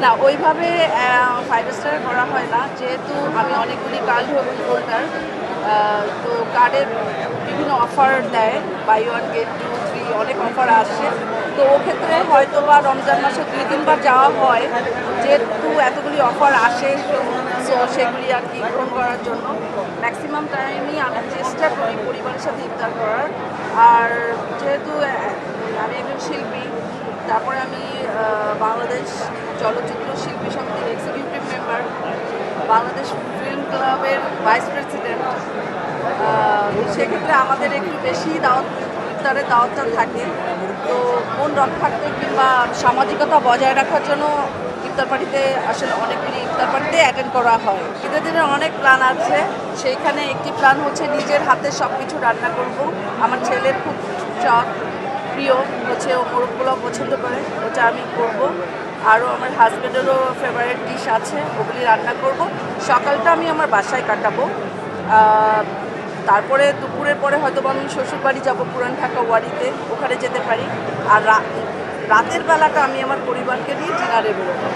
না ওইভাবে 5 স্টার করা হয় না, যেহেতু আমি অনেকগুলি কার্ড হোল্ডার। তো কার্ডের বিভিন্ন অফার দেয়, buy one get two free, অনেক অফার আসে। তো ওক্ষেত্রে হয়তো বা রমজান মাসে 2-3 বার যাওয়া হয়, যেহেতু এতগুলি অফার আসে। সো সেগুলি আর কি গ্রহণ করার জন্য ম্যাক্সিমাম টাইমই আমি চেষ্টা করি পরিবারের সাথে ইফতার করার। আর যেহেতু আমি একজন শিল্পী, তারপরে আমি বাংলাদেশ চলচ্চিত্র শিল্পী সমিতির এক্সিকিউটিভ মেম্বার, বাংলাদেশ ফিল্ম ক্লাবের ভাইস প্রেসিডেন্ট। সেক্ষেত্রে আমাদের একটু বেশি দাওয়াত, ইফতারের দাওয়াতটা থাকে। তো মন রক্ষার্থে কিংবা সামাজিকতা বজায় রাখার জন্য ইফতার পার্টিতে আসলে অনেকগুলি ইফতার পার্টিতে অ্যাটেন্ড করা হয়। ঈদের দিনের অনেক প্ল্যান আছে, সেইখানে একটি প্ল্যান হচ্ছে নিজের হাতে সব কিছু রান্না করব। আমার ছেলের খুব শখ, প্রিয় হচ্ছে, ও মোরগ পোলাও পছন্দ করে, ওটা আমি করব। আরও আমার হাজব্যান্ডেরও ফেভারিট ডিশ আছে, ওগুলি রান্না করব। সকালটা আমি আমার বাসায় কাটাবো। তারপরে দুপুরের পরে হয়তো আমি শ্বশুরবাড়ি যাব, পুরান ঢাকা ওয়ারিতে, ওখানে যেতে পারি। আর রাতের বেলাটা আমি আমার পরিবারকে নিয়ে ডিনারে বেরোবো।